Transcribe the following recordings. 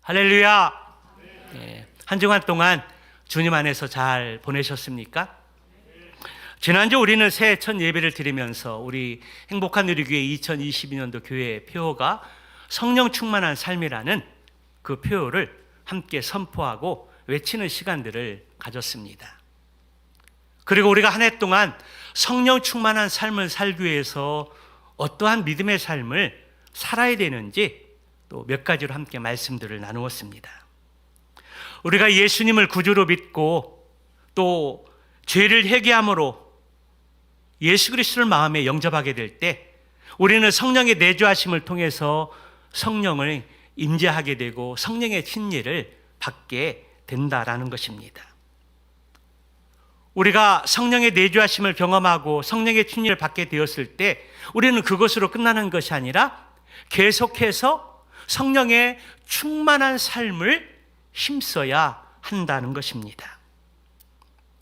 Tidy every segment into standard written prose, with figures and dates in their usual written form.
할렐루야. 네, 한 주간 동안 주님 안에서 잘 보내셨습니까? 지난주 우리는 새해 첫 예배를 드리면서 우리 행복한 누리교회 2022년도 교회의 표어가 성령 충만한 삶이라는 그 표어를 함께 선포하고 외치는 시간들을 가졌습니다. 그리고 우리가 한 해 동안 성령 충만한 삶을 살기 위해서 어떠한 믿음의 삶을 살아야 되는지 또 몇 가지로 함께 말씀들을 나누었습니다. 우리가 예수님을 구주로 믿고 또 죄를 회개함으로 예수 그리스도를 마음에 영접하게 될 때 우리는 성령의 내주하심을 통해서 성령을 임재하게 되고 성령의 친례를 받게 된다라는 것입니다. 우리가 성령의 내주하심을 경험하고 성령의 친례를 받게 되었을 때 우리는 그것으로 끝나는 것이 아니라 계속해서 성령의 충만한 삶을 힘써야 한다는 것입니다.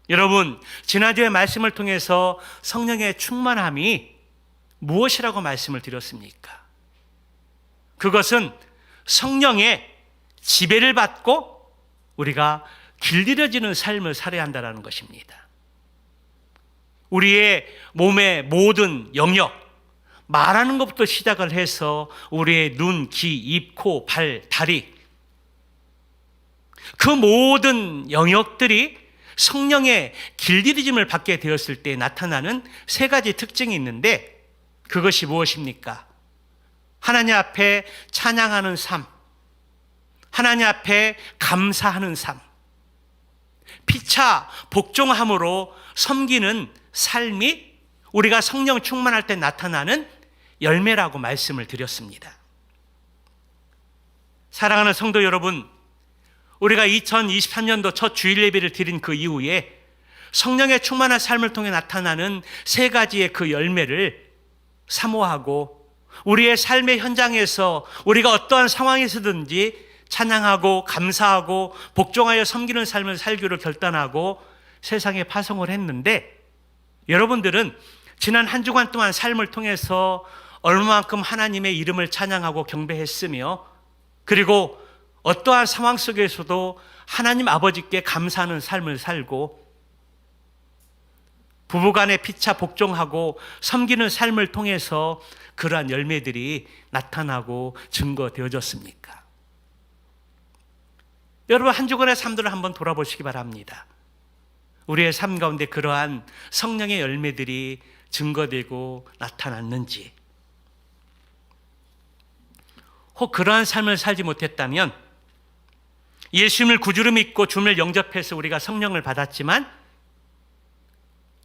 여러분, 지난주의 말씀을 통해서 성령의 충만함이 무엇이라고 말씀을 드렸습니까? 그것은 성령의 지배를 받고 우리가 길들여지는 삶을 살아야 한다는 것입니다. 우리의 몸의 모든 영역, 말하는 것부터 시작을 해서 우리의 눈, 귀, 입, 코, 발, 다리, 그 모든 영역들이 성령의 길들여짐을 받게 되었을 때 나타나는 세 가지 특징이 있는데 그것이 무엇입니까? 하나님 앞에 찬양하는 삶, 하나님 앞에 감사하는 삶, 피차 복종함으로 섬기는 삶이 우리가 성령 충만할 때 나타나는 열매라고 말씀을 드렸습니다. 사랑하는 성도 여러분, 우리가 2023년도 첫 주일 예배를 드린 그 이후에 성령의 충만한 삶을 통해 나타나는 세 가지의 그 열매를 사모하고 우리의 삶의 현장에서 우리가 어떠한 상황에서든지 찬양하고 감사하고 복종하여 섬기는 삶을 살기로 결단하고 세상에 파송을 했는데 여러분들은 지난 한 주간 동안 삶을 통해서 얼마만큼 하나님의 이름을 찬양하고 경배했으며 그리고 어떠한 상황 속에서도 하나님 아버지께 감사하는 삶을 살고 부부간에 피차 복종하고 섬기는 삶을 통해서 그러한 열매들이 나타나고 증거되어졌습니까? 여러분, 한 주간의 삶들을 한번 돌아보시기 바랍니다. 우리의 삶 가운데 그러한 성령의 열매들이 증거되고 나타났는지, 혹 그러한 삶을 살지 못했다면 예수님을 구주로 믿고 주님을 영접해서 우리가 성령을 받았지만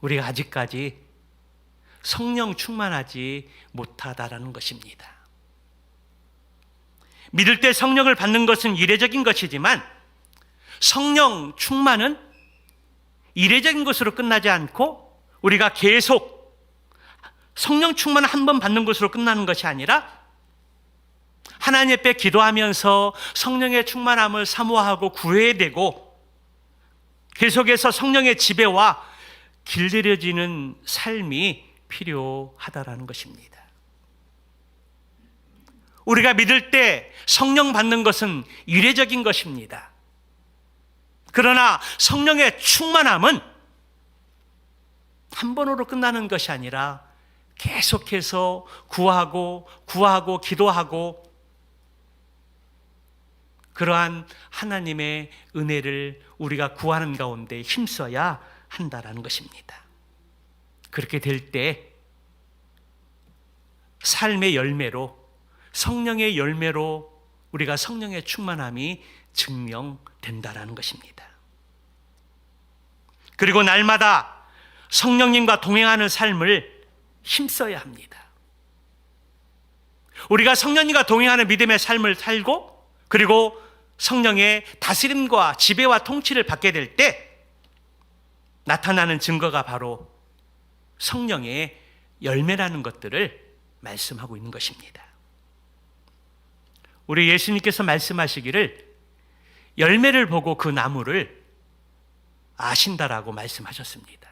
우리가 아직까지 성령 충만하지 못하다라는 것입니다. 믿을 때 성령을 받는 것은 이례적인 것이지만 성령 충만은 이례적인 것으로 끝나지 않고 우리가 계속 성령 충만을 한 번 받는 것으로 끝나는 것이 아니라 하나님 앞에 기도하면서 성령의 충만함을 사모하고 구해야 되고 계속해서 성령의 지배와 길들여지는 삶이 필요하다라는 것입니다. 우리가 믿을 때 성령 받는 것은 이례적인 것입니다. 그러나 성령의 충만함은 한 번으로 끝나는 것이 아니라 계속해서 구하고 기도하고 그러한 하나님의 은혜를 우리가 구하는 가운데 힘써야 한다라는 것입니다. 그렇게 될 때 삶의 열매로 성령의 열매로 우리가 성령의 충만함이 증명된다라는 것입니다. 그리고 날마다 성령님과 동행하는 삶을 힘써야 합니다. 우리가 성령님과 동행하는 믿음의 삶을 살고 그리고 성령의 다스림과 지배와 통치를 받게 될 때 나타나는 증거가 바로 성령의 열매라는 것들을 말씀하고 있는 것입니다. 우리 예수님께서 말씀하시기를 열매를 보고 그 나무를 아신다라고 말씀하셨습니다.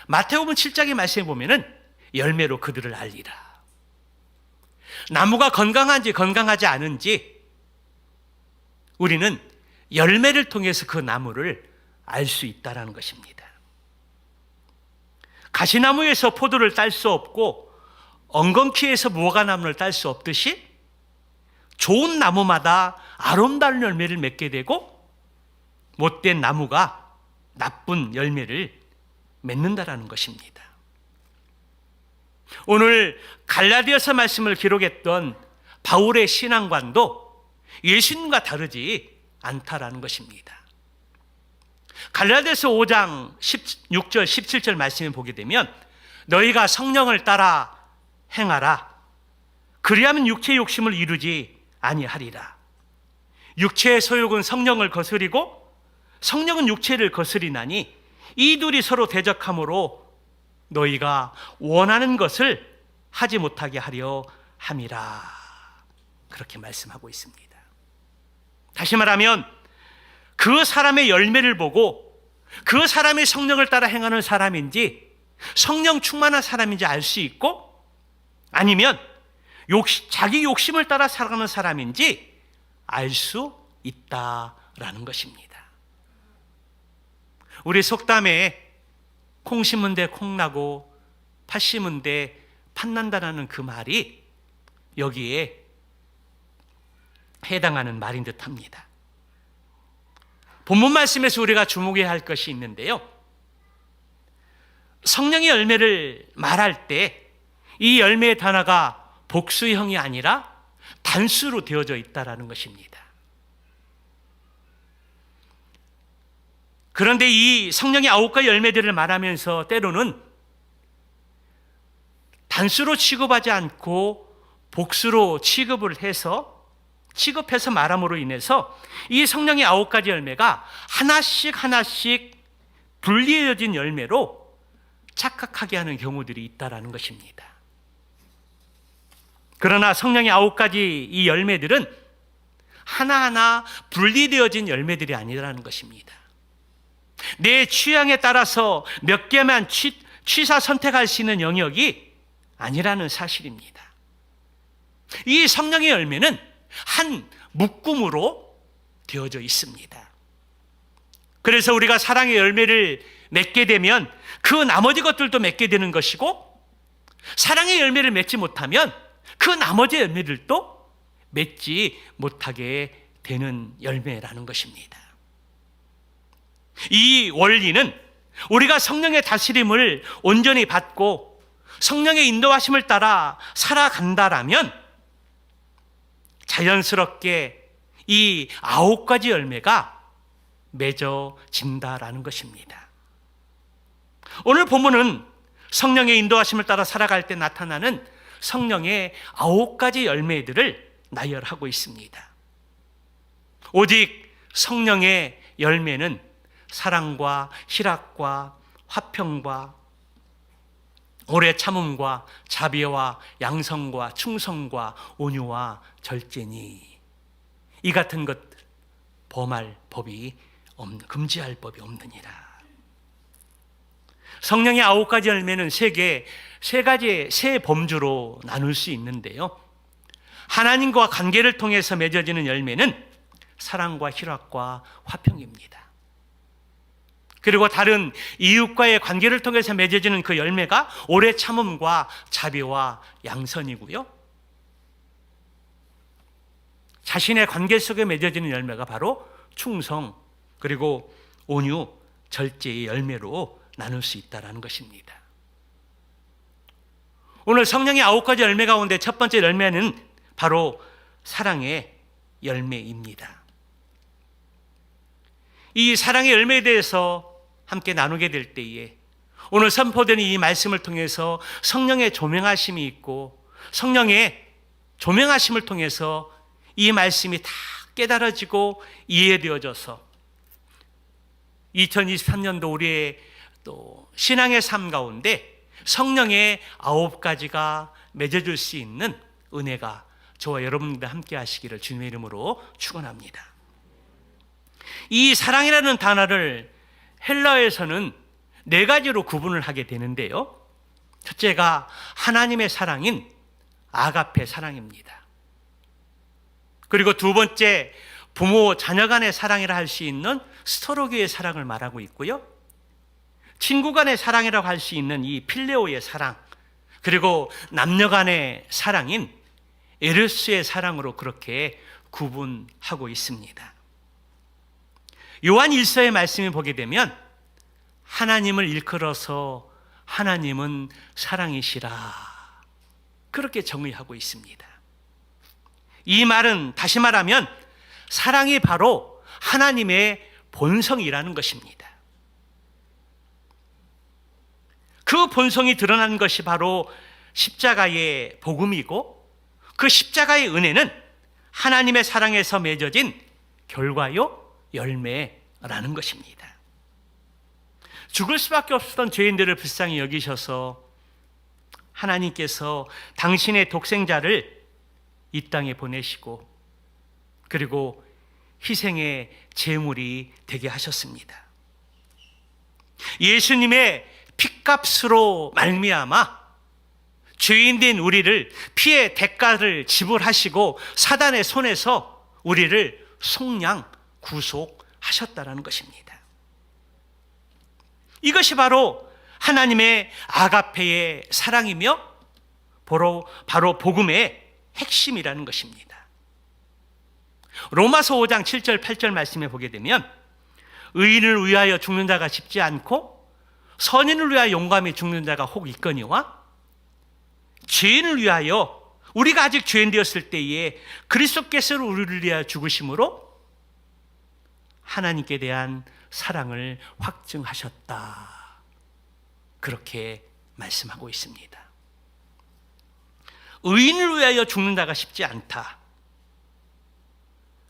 마태복음 7장의 말씀에 보면은 열매로 그들을 알리라. 나무가 건강한지 건강하지 않은지 우리는 열매를 통해서 그 나무를 알 수 있다는 것입니다. 가시나무에서 포도를 딸 수 없고 엉겅퀴에서 무화과나무를 딸 수 없듯이 좋은 나무마다 아름다운 열매를 맺게 되고 못된 나무가 나쁜 열매를 맺는다라는 것입니다. 오늘 갈라디아서 말씀을 기록했던 바울의 신앙관도 예수님과 다르지 않다라는 것입니다. 갈라디아서 5장 16절 17절 말씀을 보게 되면 너희가 성령을 따라 행하라. 그리하면 육체의 욕심을 이루지 아니하리라. 육체의 소욕은 성령을 거스리고 성령은 육체를 거스리나니 이 둘이 서로 대적하므로 너희가 원하는 것을 하지 못하게 하려 함이라. 그렇게 말씀하고 있습니다. 다시 말하면 그 사람의 열매를 보고 그 사람의 성령을 따라 행하는 사람인지 성령 충만한 사람인지 알 수 있고 아니면 자기 욕심을 따라 살아가는 사람인지 알 수 있다라는 것입니다. 우리 속담에 콩 심은 데 콩 나고 팥 심은 데 팥 난다라는 그 말이 여기에 해당하는 말인 듯합니다. 본문 말씀에서 우리가 주목해야 할 것이 있는데요. 성령의 열매를 말할 때 이 열매의 단어가 복수형이 아니라 단수로 되어져 있다는 것입니다. 그런데 이 성령의 9가지 열매들을 말하면서 때로는 단수로 취급하지 않고 복수로 취급해서 말함으로 인해서 이 성령의 9가지 열매가 하나씩 분리해진 열매로 착각하게 하는 경우들이 있다는 것입니다. 그러나 성령의 9가지 이 열매들은 하나하나 분리되어진 열매들이 아니라는 것입니다. 내 취향에 따라서 몇 개만 취사 선택할 수 있는 영역이 아니라는 사실입니다. 이 성령의 열매는 한 묶음으로 되어져 있습니다. 그래서 우리가 사랑의 열매를 맺게 되면 그 나머지 것들도 맺게 되는 것이고 사랑의 열매를 맺지 못하면 그 나머지 열매들도 맺지 못하게 되는 열매라는 것입니다. 이 원리는 우리가 성령의 다스림을 온전히 받고 성령의 인도하심을 따라 살아간다라면 자연스럽게 이 9가지 열매가 맺어진다라는 것입니다. 오늘 본문은 성령의 인도하심을 따라 살아갈 때 나타나는 성령의 9가지 열매들을 나열하고 있습니다. 오직 성령의 열매는 사랑과 희락과 화평과 오래 참음과 자비와 양성과 충성과 온유와 절제니 이 같은 것 범할 법이 금지할 법이 없느니라. 성령의 9가지 열매는 세 범주로 나눌 수 있는데요. 하나님과 관계를 통해서 맺어지는 열매는 사랑과 희락과 화평입니다. 그리고 다른 이웃과의 관계를 통해서 맺어지는 그 열매가 오래 참음과 자비와 양선이고요. 자신의 관계 속에 맺어지는 열매가 바로 충성 그리고 온유, 절제의 열매로 나눌 수 있다는 것입니다. 오늘 성령의 9가지 열매 가운데 첫 번째 열매는 바로 사랑의 열매입니다. 이 사랑의 열매에 대해서 함께 나누게 될 때에 오늘 선포되는 이 말씀을 통해서 성령의 조명하심이 있고 성령의 조명하심을 통해서 이 말씀이 다 깨달아지고 이해되어져서 2023년도 우리의 또 신앙의 삶 가운데 성령의 9가지가 맺어줄 수 있는 은혜가 저와 여러분과 함께 하시기를 주님의 이름으로 축원합니다. 이 사랑이라는 단어를 헬라어에서는 4가지로 구분을 하게 되는데요. 첫째가 하나님의 사랑인 아가페 사랑입니다. 그리고 두 번째 부모 자녀 간의 사랑이라 할 수 있는 스토로교의 사랑을 말하고 있고요. 친구 간의 사랑이라고 할 수 있는 이 필레오의 사랑, 그리고 남녀 간의 사랑인 에르스의 사랑으로 그렇게 구분하고 있습니다. 요한 1서의 말씀을 보게 되면 하나님을 일컬어서 하나님은 사랑이시라, 그렇게 정의하고 있습니다. 이 말은 다시 말하면 사랑이 바로 하나님의 본성이라는 것입니다. 그 본성이 드러난 것이 바로 십자가의 복음이고, 그 십자가의 은혜는 하나님의 사랑에서 맺어진 결과요 열매라는 것입니다. 죽을 수밖에 없었던 죄인들을 불쌍히 여기셔서 하나님께서 당신의 독생자를 이 땅에 보내시고, 그리고 희생의 제물이 되게 하셨습니다. 예수님의 핏값으로 말미암아 죄인된 우리를, 피의 대가를 지불하시고 사단의 손에서 우리를 속량 구속하셨다는 것입니다. 이것이 바로 하나님의 아가페의 사랑이며 바로 복음의 핵심이라는 것입니다. 로마서 5장 7절 8절 말씀에 보게 되면 의인을 위하여 죽는 자가 쉽지 않고 선인을 위하여 용감히 죽는 자가 혹 있거니와 죄인을 위하여, 우리가 아직 죄인 되었을 때에 그리스도께서 우리를 위하여 죽으심으로 하나님께 대한 사랑을 확증하셨다, 그렇게 말씀하고 있습니다. 의인을 위하여 죽는 자가 쉽지 않다.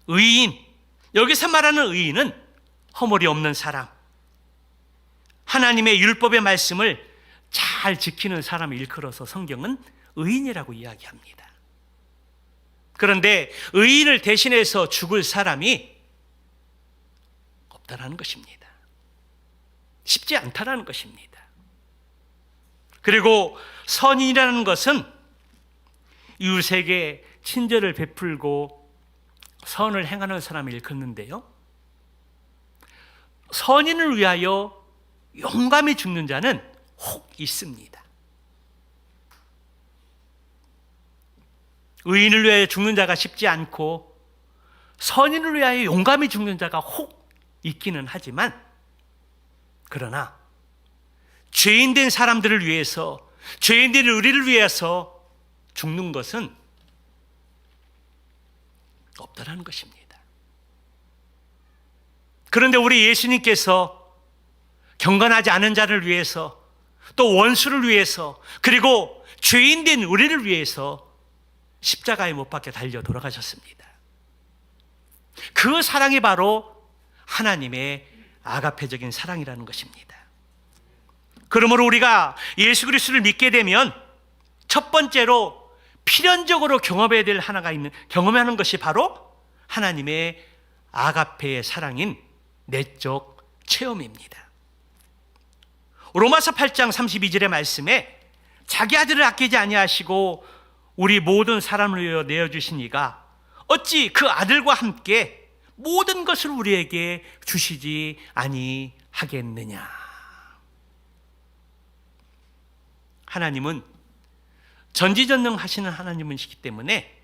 의인, 여기서 말하는 의인은 허물이 없는 사람, 하나님의 율법의 말씀을 잘 지키는 사람을 일컬어서 성경은 의인이라고 이야기합니다. 그런데 의인을 대신해서 죽을 사람이 없다라는 것입니다. 쉽지 않다라는 것입니다. 그리고 선인이라는 것은 이웃에게 친절을 베풀고 선을 행하는 사람을 일컫는데요, 선인을 위하여 용감히 죽는 자는 혹 있습니다. 의인을 위하여 죽는 자가 쉽지 않고 선인을 위하여 용감히 죽는 자가 혹 있기는 하지만, 그러나 죄인된 사람들을 위해서, 죄인된 우리를 위해서 죽는 것은 없다라는 것입니다. 그런데 우리 예수님께서 경건하지 않은 자를 위해서, 또 원수를 위해서, 그리고 죄인된 우리를 위해서 십자가에 못 박혀 달려 돌아가셨습니다. 그 사랑이 바로 하나님의 아가페적인 사랑이라는 것입니다. 그러므로 우리가 예수 그리스도를 믿게 되면 첫 번째로 필연적으로 경험해야 될 하나가 경험하는 것이 바로 하나님의 아가페의 사랑인 내적 체험입니다. 로마서 8장 32절의 말씀에 자기 아들을 아끼지 아니하시고 우리 모든 사람을 위하여 내어주신 이가 어찌 그 아들과 함께 모든 것을 우리에게 주시지 아니하겠느냐. 하나님은 전지전능하시는 하나님이시기 때문에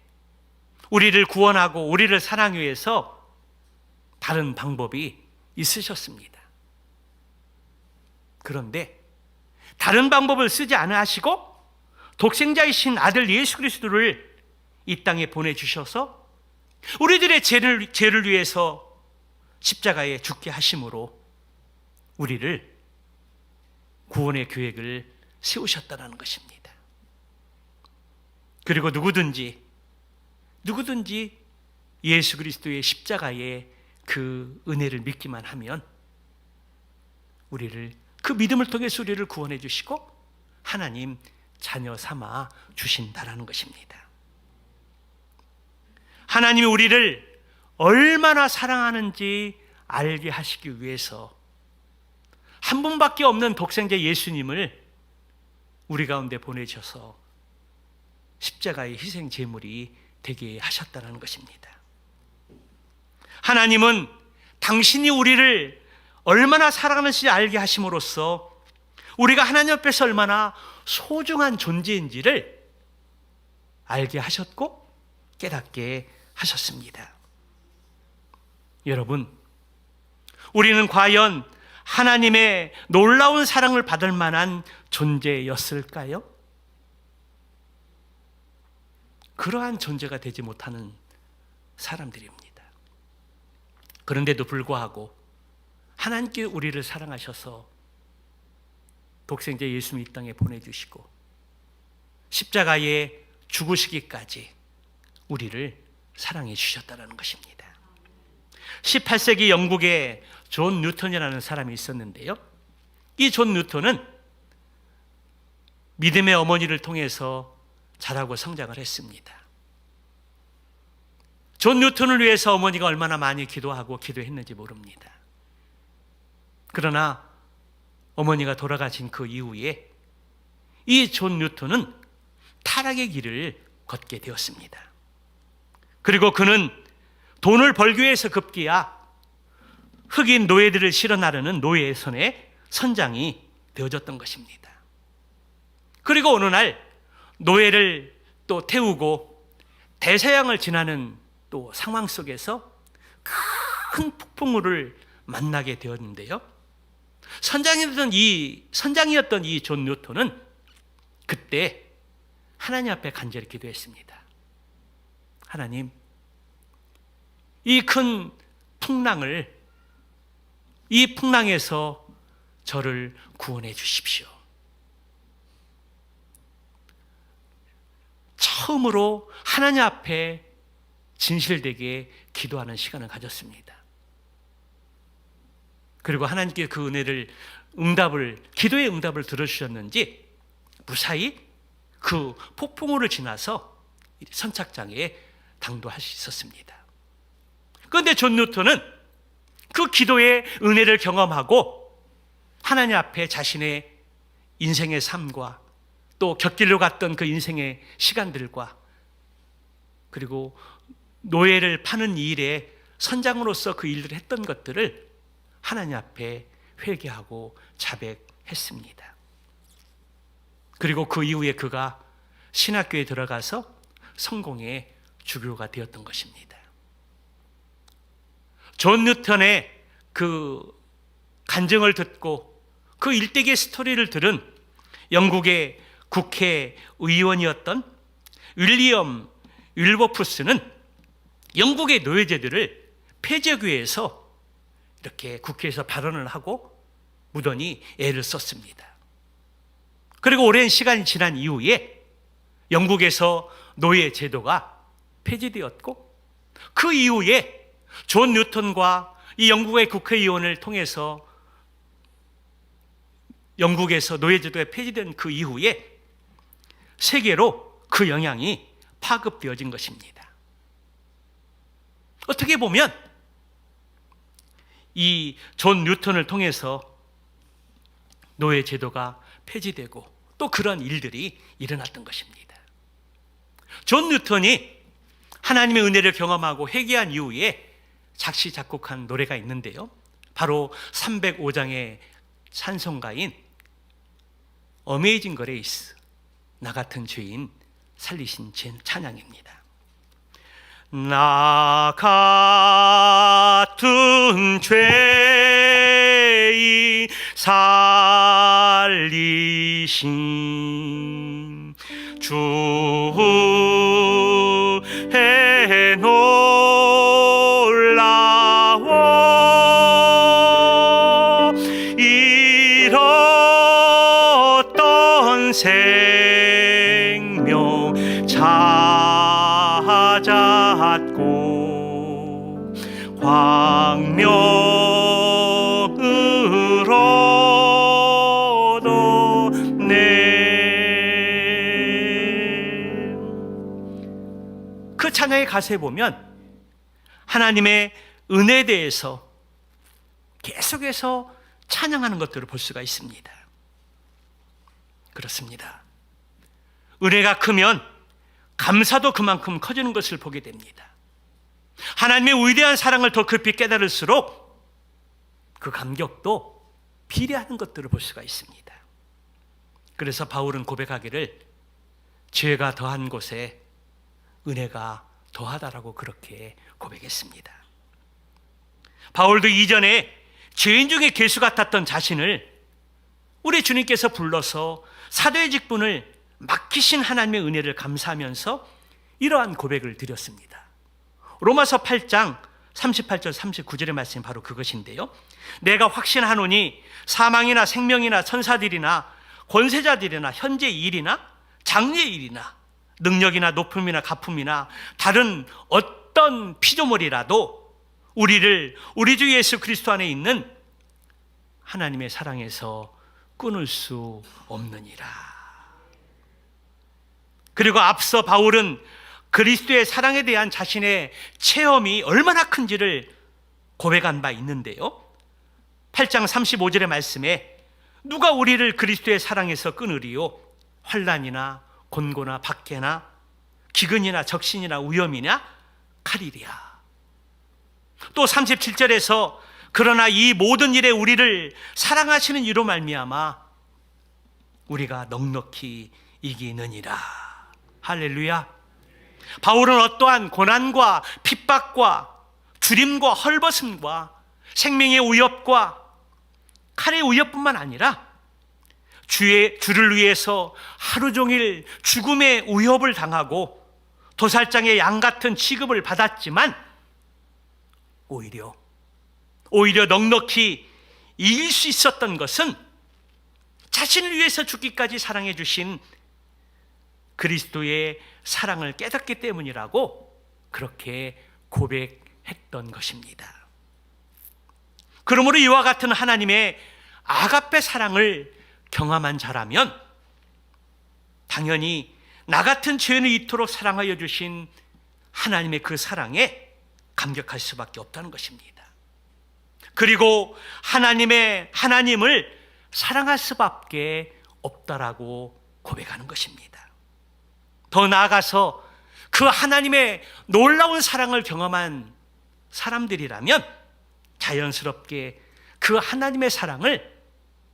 우리를 구원하고 우리를 사랑하기 위해서 다른 방법이 있으셨습니다. 그런데 다른 방법을 쓰지 않으시고 독생자이신 아들 예수 그리스도를 이 땅에 보내주셔서 우리들의 죄를 위해서 십자가에 죽게 하심으로 우리를 구원의 계획을 세우셨다는 것입니다. 그리고 누구든지 예수 그리스도의 십자가의 그 은혜를 믿기만 하면 우리를, 그 믿음을 통해서 우리를 구원해 주시고 하나님 자녀 삼아 주신다라는 것입니다. 하나님이 우리를 얼마나 사랑하는지 알게 하시기 위해서 한 분밖에 없는 독생자 예수님을 우리 가운데 보내셔서 십자가의 희생 제물이 되게 하셨다는 것입니다. 하나님은 당신이 우리를 얼마나 사랑하는지 알게 하심으로써 우리가 하나님 앞에서 얼마나 소중한 존재인지를 알게 하셨고 깨닫게 하셨습니다. 여러분, 우리는 과연 하나님의 놀라운 사랑을 받을 만한 존재였을까요? 그러한 존재가 되지 못하는 사람들입니다. 그런데도 불구하고 하나님께 우리를 사랑하셔서 독생자 예수님 이 땅에 보내주시고 십자가에 죽으시기까지 우리를 사랑해 주셨다는 것입니다. 18세기 영국에 존 뉴턴이라는 사람이 있었는데요. 이 존 뉴턴은 믿음의 어머니를 통해서 자라고 성장을 했습니다. 존 뉴턴을 위해서 어머니가 얼마나 많이 기도하고 기도했는지 모릅니다. 그러나 어머니가 돌아가신 그 이후에 이 존 뉴턴은 타락의 길을 걷게 되었습니다. 그리고 그는 돈을 벌기 위해서 급기야 흑인 노예들을 실어 나르는 노예의 손에 선장이 되어졌던 것입니다. 그리고 어느 날 노예를 또 태우고 대서양을 지나는 또 상황 속에서 큰 폭풍우를 만나게 되었는데요. 선장이었던 이 존 뉴턴은 그때 하나님 앞에 간절히 기도했습니다. 하나님, 이 큰 풍랑을, 이 풍랑에서 저를 구원해 주십시오. 처음으로 하나님 앞에 진실되게 기도하는 시간을 가졌습니다. 그리고 하나님께 그 은혜를 기도의 응답을 들어주셨는지 무사히 그 폭풍우를 지나서 선착장에 당도할 수 있었습니다. 그런데 존 뉴턴은 그 기도의 은혜를 경험하고 하나님 앞에 자신의 인생의 삶과 또 곁길로 갔던 그 인생의 시간들과 그리고 노예를 파는 일에 선장으로서 그 일들을 했던 것들을 하나님 앞에 회개하고 자백했습니다. 그리고 그 이후에 그가 신학교에 들어가서 성공의 주교가 되었던 것입니다. 존 뉴턴의 그 간증을 듣고 그 일대기의 스토리를 들은 영국의 국회의원이었던 윌리엄 윌버푸스는 영국의 노예제들을 폐지하기 위해서 이렇게 국회에서 발언을 하고 무던히 애를 썼습니다. 그리고 오랜 시간이 지난 이후에 영국에서 노예 제도가 폐지되었고 그 이후에 존 뉴턴과 이 영국의 국회의원을 통해서 영국에서 노예제도가 폐지된 그 이후에 세계로 그 영향이 파급되어진 것입니다. 어떻게 보면 이 존 뉴턴을 통해서 노예제도가 폐지되고 또 그런 일들이 일어났던 것입니다. 존 뉴턴이 하나님의 은혜를 경험하고 회개한 이후에 작시 작곡한 노래가 있는데요. 바로 305장의 찬송가인 어메이징 그레이스, 나 같은 죄인 살리신 찬양입니다. 나 같은 죄인 살리신 주의 놀라워 잃었던 생명 찾았고 광명으로 그 찬양의 가사에 보면 하나님의 은혜에 대해서 계속해서 찬양하는 것들을 볼 수가 있습니다. 그렇습니다. 은혜가 크면 감사도 그만큼 커지는 것을 보게 됩니다. 하나님의 위대한 사랑을 더 깊이 깨달을수록 그 감격도 비례하는 것들을 볼 수가 있습니다. 그래서 바울은 고백하기를 죄가 더한 곳에 은혜가 더하다라고 그렇게 고백했습니다. 바울도 이전에 죄인 중에 괴수 같았던 자신을 우리 주님께서 불러서 사도의 직분을 맡기신 하나님의 은혜를 감사하면서 이러한 고백을 드렸습니다. 로마서 8장 38절 39절의 말씀이 바로 그것인데요. 내가 확신하노니 사망이나 생명이나 천사들이나 권세자들이나 현재 일이나 장래 일이나 능력이나 높음이나 가품이나 다른 어떤 피조물이라도 우리를 우리 주 예수 그리스도 안에 있는 하나님의 사랑에서 끊을 수 없느니라. 그리고 앞서 바울은 그리스도의 사랑에 대한 자신의 체험이 얼마나 큰지를 고백한 바 있는데요. 8장 35절의 말씀에 누가 우리를 그리스도의 사랑에서 끊으리요? 환난이나 곤고나 박해나 기근이나 적신이나 위험이나 칼이랴. 또 37절에서 그러나 이 모든 일에 우리를 사랑하시는 이로 말미암아 우리가 넉넉히 이기느니라. 할렐루야. 바울은 어떠한 고난과 핍박과 주림과 헐벗음과 생명의 위협과 칼의 위협뿐만 아니라 주를 위해서 하루 종일 죽음의 위협을 당하고 도살장의 양 같은 취급을 받았지만 오히려 넉넉히 이길 수 있었던 것은 자신을 위해서 죽기까지 사랑해 주신 그리스도의 사랑을 깨닫기 때문이라고 그렇게 고백했던 것입니다. 그러므로 이와 같은 하나님의 아가페 사랑을 경험한 자라면 당연히 나 같은 죄인을 이토록 사랑하여 주신 하나님의 그 사랑에 감격할 수밖에 없다는 것입니다. 그리고 하나님을 사랑할 수밖에 없다라고 고백하는 것입니다. 더 나아가서 그 하나님의 놀라운 사랑을 경험한 사람들이라면 자연스럽게 그 하나님의 사랑을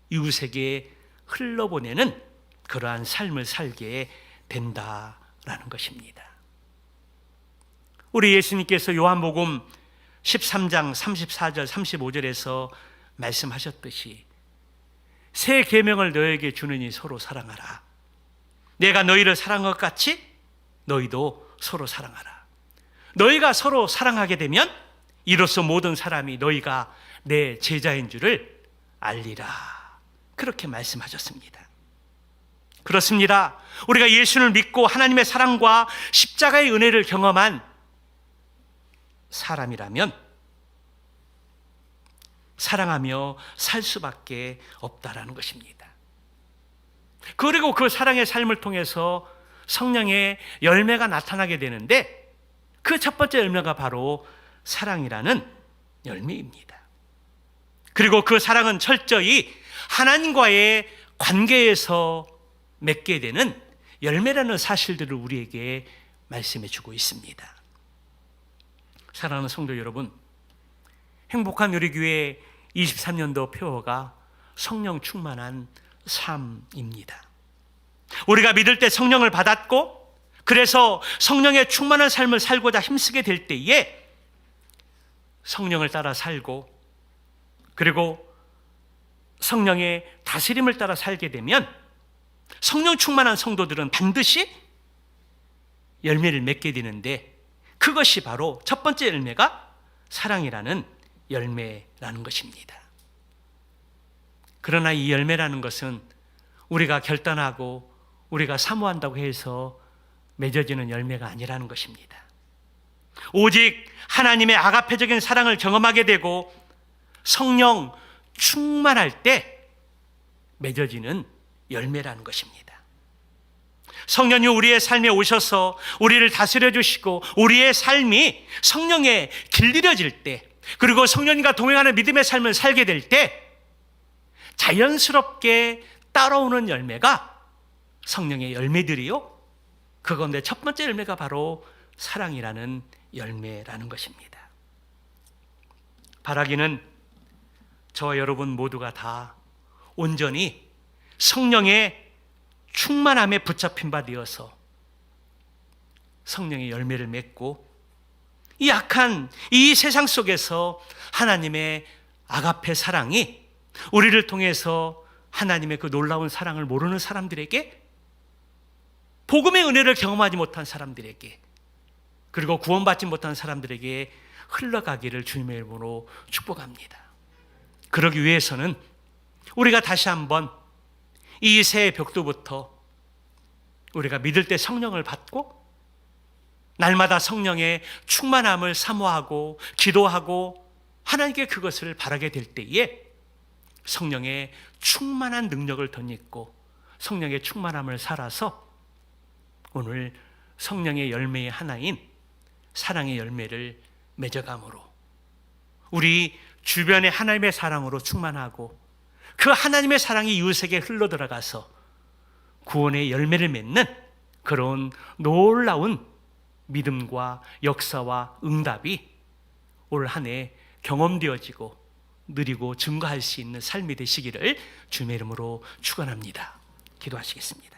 이웃에게 흘러보내는 그러한 삶을 살게 된다라는 것입니다. 우리 예수님께서 요한복음 13장 34절 35절에서 말씀하셨듯이 새 계명을 너에게 주느니 서로 사랑하라. 내가 너희를 사랑한 것 같이 너희도 서로 사랑하라. 너희가 서로 사랑하게 되면 이로써 모든 사람이 너희가 내 제자인 줄을 알리라. 그렇게 말씀하셨습니다. 그렇습니다. 우리가 예수를 믿고 하나님의 사랑과 십자가의 은혜를 경험한 사람이라면 사랑하며 살 수밖에 없다라는 것입니다. 그리고 그 사랑의 삶을 통해서 성령의 열매가 나타나게 되는데 그 첫 번째 열매가 바로 사랑이라는 열매입니다. 그리고 그 사랑은 철저히 하나님과의 관계에서 맺게 되는 열매라는 사실들을 우리에게 말씀해 주고 있습니다. 사랑하는 성도 여러분, 행복한 우리교회 23년도 표어가 성령 충만한 삶입니다. 우리가 믿을 때 성령을 받았고 그래서 성령의 충만한 삶을 살고자 힘쓰게 될 때에 성령을 따라 살고 그리고 성령의 다스림을 따라 살게 되면 성령 충만한 성도들은 반드시 열매를 맺게 되는데 그것이 바로 첫 번째 열매가 사랑이라는 열매라는 것입니다. 그러나 이 열매라는 것은 우리가 결단하고 우리가 사모한다고 해서 맺어지는 열매가 아니라는 것입니다. 오직 하나님의 아가페적인 사랑을 경험하게 되고 성령 충만할 때 맺어지는 열매라는 것입니다. 성령이 우리의 삶에 오셔서 우리를 다스려 주시고 우리의 삶이 성령에 길들여질 때 그리고 성령님과 동행하는 믿음의 삶을 살게 될 때 자연스럽게 따라오는 열매가 성령의 열매들이요. 그 가운데 첫 번째 열매가 바로 사랑이라는 열매라는 것입니다. 바라기는 저와 여러분 모두가 다 온전히 성령의 충만함에 붙잡힌 바 되어서 성령의 열매를 맺고 이 악한 이 세상 속에서 하나님의 아가페 사랑이 우리를 통해서 하나님의 그 놀라운 사랑을 모르는 사람들에게, 복음의 은혜를 경험하지 못한 사람들에게, 그리고 구원받지 못한 사람들에게 흘러가기를 주님의 이름으로 축복합니다. 그러기 위해서는 우리가 다시 한번 이 새해 벽두부터 우리가 믿을 때 성령을 받고 날마다 성령의 충만함을 사모하고 기도하고 하나님께 그것을 바라게 될 때에 성령의 충만한 능력을 덧입고 성령의 충만함을 살아서 오늘 성령의 열매의 하나인 사랑의 열매를 맺어감으로 우리 주변의 하나님의 사랑으로 충만하고 그 하나님의 사랑이 이웃에게 흘러들어가서 구원의 열매를 맺는 그런 놀라운 믿음과 역사와 응답이 올 한 해 경험되어지고 누리고 증거할 수 있는 삶이 되시기를 주님의 이름으로 축원합니다. 기도하시겠습니다.